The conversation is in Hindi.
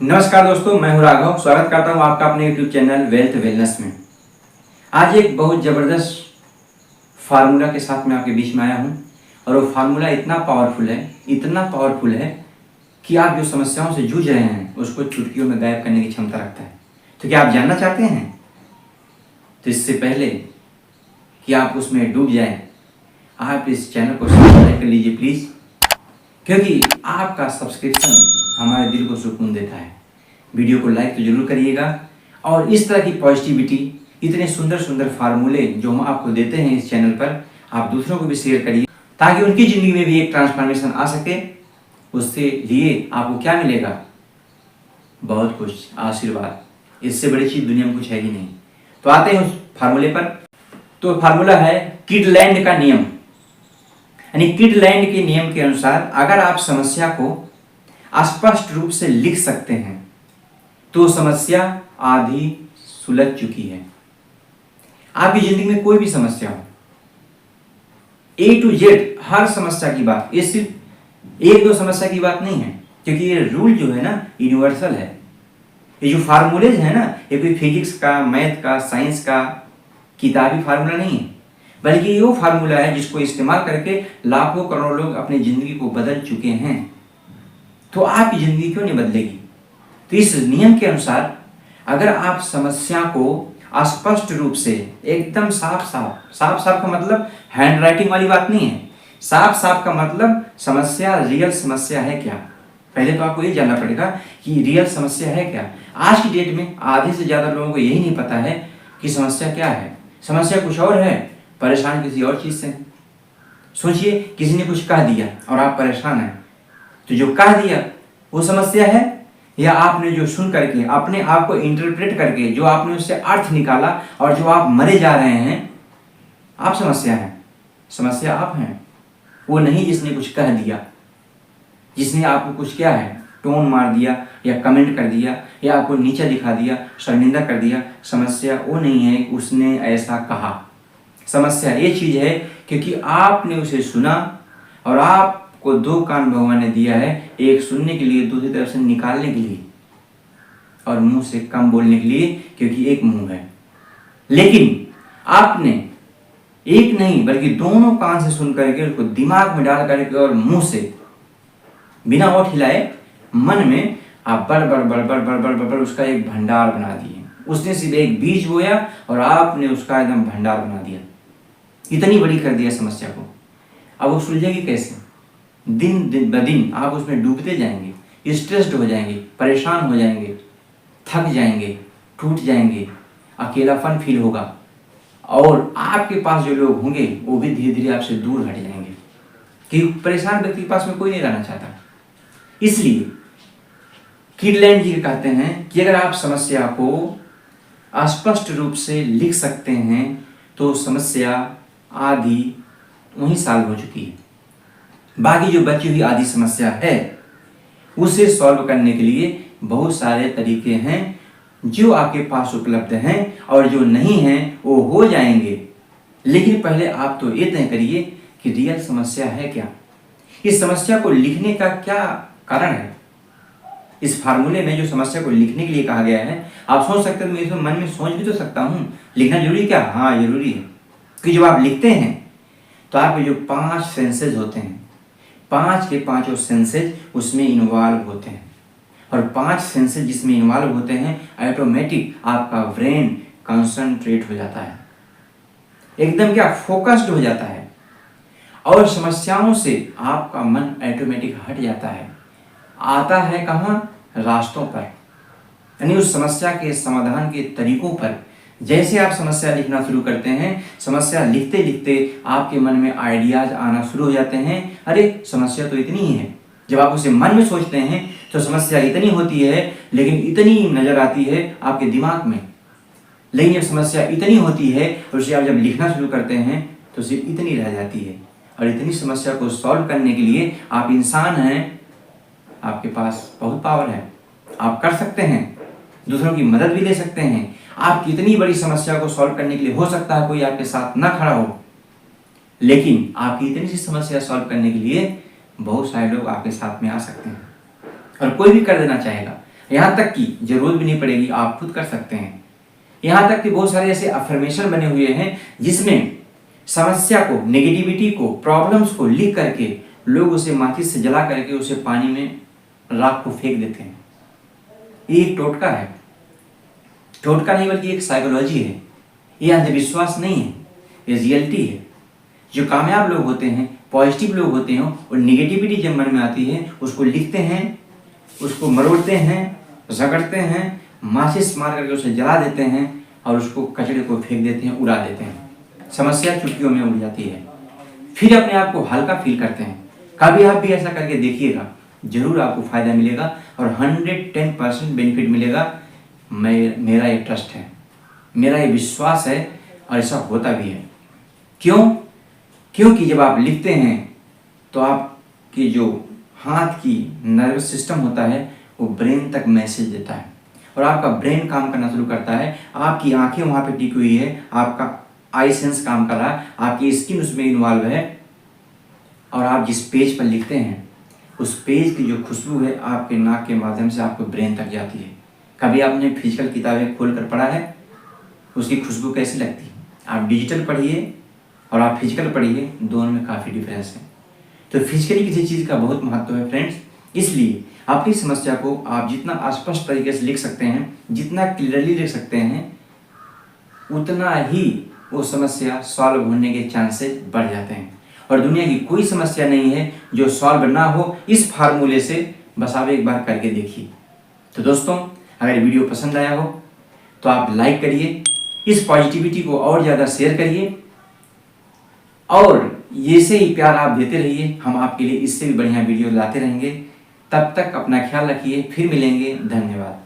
नमस्कार दोस्तों, मैं हूं राघव। स्वागत करता हूं आपका अपने YouTube चैनल वेल्थ वेलनेस में। आज एक बहुत ज़बरदस्त फार्मूला के साथ मैं आपके बीच में आया हूं और वो फार्मूला इतना पावरफुल है कि आप जो समस्याओं से जूझ रहे हैं उसको चुटकियों में गायब करने की क्षमता रखता है। तो क्या आप जानना चाहते हैं? तो इससे पहले कि आप उसमें डूब जाएं, आप इस चैनल को सब्सक्राइब कर लीजिए प्लीज़, क्योंकि आपका सब्सक्रिप्शन हमारे दिल को सुकून देता है। वीडियो को लाइक तो जरूर करिएगा और इस तरह की पॉजिटिविटी, इतने सुंदर सुंदर फार्मूले जो हम आपको देते हैं इस चैनल पर, आप दूसरों को भी शेयर करिए ताकि उनकी ज़िंदगी में भी एक ट्रांसफॉर्मेशन आ सके। उससे लिए आपको क्या मिलेगा? बहुत कुछ, आशीर्वाद। इससे बड़ी चीज़ दुनिया में कुछ है ही नहीं। तो आते हैं उस फार्मूले पर। तो फार्मूला है किडलैंड का नियम। यानी किडलैंड के नियम के अनुसार अगर आप समस्या को स्पष्ट रूप से लिख सकते हैं तो समस्या आधी सुलझ चुकी है। आपकी जिंदगी में कोई भी समस्या हो, A to Z हर समस्या की बात, ये सिर्फ एक दो समस्या की बात नहीं है, क्योंकि ये रूल जो है ना यूनिवर्सल है। ये जो फार्मूलेज है ना, ये कोई फिजिक्स का, मैथ का, साइंस का किताबी फार्मूला नहीं है, बल्कि ये वो फार्मूला है जिसको इस्तेमाल करके लाखों करोड़ों लोग अपनी जिंदगी को बदल चुके हैं। तो आपकी जिंदगी क्यों नहीं बदलेगी? तो इस नियम के अनुसार अगर आप समस्या को स्पष्ट रूप से एकदम साफ साफ का मतलब हैंड राइटिंग वाली बात नहीं है। साफ का मतलब समस्या, रियल समस्या है क्या। पहले तो आपको ये जानना पड़ेगा कि रियल समस्या है क्या। आज की डेट में आधे से ज्यादा लोगों को यही नहीं पता है कि समस्या क्या है। समस्या कुछ और है, परेशान किसी और चीज से। सोचिए, किसी ने कुछ कह दिया और आप परेशान हैं, तो जो कह दिया वो समस्या है, या आपने जो सुन करके अपने आप को इंटरप्रेट करके जो आपने उससे अर्थ निकाला और जो आप मरे जा रहे हैं, आप समस्या हैं। समस्या आप हैं, वो नहीं जिसने कुछ कह दिया, जिसने आपको कुछ क्या है टोन मार दिया या कमेंट कर दिया या आपको नीचा दिखा दिया, शर्मिंदा कर दिया। समस्या वो नहीं है उसने ऐसा कहा। समस्या ये चीज है क्योंकि आपने उसे सुना और आपको दो कान भगवान ने दिया है, एक सुनने के लिए, दूसरी तरफ से निकालने के लिए, और मुंह से कम बोलने के लिए, क्योंकि एक मुंह है। लेकिन आपने एक नहीं बल्कि दोनों कान से सुन करके उसको दिमाग में डाल करके और मुंह से बिना ओठ हिलाए मन में आप बड़ उसका एक भंडार बना दिए। उसने सिर्फ एक बीज बोया और आपने उसका एकदम भंडार बना दिया, इतनी बड़ी कर दिया समस्या को। अब वो सुलझेगी कैसे? दिन ब दिन आप उसमें डूबते जाएंगे, स्ट्रेस्ड हो जाएंगे, परेशान हो जाएंगे, थक जाएंगे, टूट जाएंगे, अकेलापन फील होगा और आपके पास जो लोग होंगे वो भी धीरे धीरे आपसे दूर हट जाएंगे, क्योंकि परेशान व्यक्ति के पास में कोई नहीं रहना चाहता। इसलिए किडलैंड जी कहते हैं कि अगर आप समस्या को स्पष्ट रूप से लिख सकते हैं तो समस्या आधी वहीं सॉल्व हो चुकी है। बाकी जो बची हुई आधी समस्या है उसे सॉल्व करने के लिए बहुत सारे तरीके हैं जो आपके पास उपलब्ध हैं, और जो नहीं हैं वो हो जाएंगे। लेकिन पहले आप तो ये तय करिए कि रियल समस्या है क्या। इस समस्या को लिखने का क्या कारण है? इस फार्मूले में जो समस्या को लिखने के लिए कहा गया है, आप सोच सकते हैं मैं इसमें मन में सोच भी तो सकता हूँ, लिखना जरूरी क्या? हाँ जरूरी है, कि जब आप लिखते हैं तो आपके जो 5 सेंसेज होते हैं, 5 के 5 सेंसेज उसमें इन्वॉल्व होते हैं, और 5 सेंसेज जिसमें इन्वॉल्व होते हैं ऑटोमेटिक आपका ब्रेन कंसंट्रेट हो जाता है, एकदम क्या फोकस्ड हो जाता है, और समस्याओं से आपका मन ऑटोमेटिक हट जाता है। आता है कहाँ? रास्तों पर, यानी उस समस्या के समाधान के तरीकों पर। जैसे आप समस्या लिखना शुरू करते हैं, समस्या लिखते लिखते आपके मन में आइडियाज आना शुरू हो जाते हैं। अरे समस्या तो इतनी ही है। जब आप उसे मन में सोचते हैं तो समस्या इतनी होती है, लेकिन इतनी नजर आती है आपके दिमाग में। लेकिन जब समस्या इतनी होती है और उसे आप जब लिखना शुरू करते हैं तो सिर्फ इतनी रह जाती है। और इतनी समस्या को सॉल्व करने के लिए आप इंसान हैं, आपके पास बहुत पावर है, आप कर सकते हैं, दूसरों की मदद भी ले सकते हैं। आप कितनी बड़ी समस्या को सॉल्व करने के लिए हो सकता है कोई आपके साथ ना खड़ा हो, लेकिन आपकी इतनी सी समस्या सॉल्व करने के लिए बहुत सारे लोग आपके साथ में आ सकते हैं और कोई भी कर देना चाहेगा। यहाँ तक कि जरूरत भी नहीं पड़ेगी, आप खुद कर सकते हैं। यहाँ तक कि बहुत सारे ऐसे अफर्मेशन बने हुए हैं जिसमें समस्या को, नेगेटिविटी को, प्रॉब्लम्स को लिख करके लोग उसे माचिस से जला करके उसे पानी में, राख को फेंक देते हैं। ये एक टोटका है, टोटका नहीं बल्कि एक साइकोलॉजी है। ये अंधविश्वास नहीं है, ये रियलिटी है। जो कामयाब लोग होते हैं, पॉजिटिव लोग होते हैं, और निगेटिविटी जब मन में आती है उसको लिखते हैं, उसको मरोड़ते हैं, रगड़ते हैं, माचिस मार करके उसे जला देते हैं और उसको कचरे को फेंक देते हैं, उड़ा देते हैं। समस्या चुटकियों में उड़ जाती है। फिर अपने आप को हल्का फील करते हैं। कभी आप भी ऐसा करके देखिएगा, जरूर आपको फायदा मिलेगा और 110% बेनिफिट मिलेगा। मेरा ये ट्रस्ट है, मेरा ये विश्वास है और ऐसा होता भी है। क्यों? क्योंकि जब आप लिखते हैं तो आपकी जो हाथ की नर्वस सिस्टम होता है वो ब्रेन तक मैसेज देता है और आपका ब्रेन काम करना शुरू करता है। आपकी आंखें वहाँ पे टिकी हुई है, आपका आई सेंस काम कर रहा है, आपकी स्किन उसमें इन्वॉल्व है और आप जिस पेज पर लिखते हैं उस पेज की जो खुशबू है आपके नाक के माध्यम से आपको ब्रेन तक जाती है। कभी आपने फिजिकल किताबें खोल कर पढ़ा है, उसकी खुशबू कैसी लगती है? आप डिजिटल पढ़िए और आप फिजिकल पढ़िए, दोनों में काफ़ी डिफरेंस है। तो फिजिकली किसी चीज़ का बहुत महत्व है फ्रेंड्स। इसलिए अपनी समस्या को आप जितना स्पष्ट तरीके से लिख सकते हैं, जितना क्लियरली लिख सकते हैं, उतना ही वो समस्या सॉल्व होने के चांसेस बढ़ जाते हैं। और दुनिया की कोई समस्या नहीं है जो सॉल्व ना हो इस फार्मूले से। बस आप एक बार करके देखिए। तो दोस्तों, अगर वीडियो पसंद आया हो तो आप लाइक करिए, इस पॉजिटिविटी को और ज़्यादा शेयर करिए और ये से ही प्यार आप देते रहिए। हम आपके लिए इससे भी बढ़िया वीडियो लाते रहेंगे। तब तक अपना ख्याल रखिए, फिर मिलेंगे। धन्यवाद।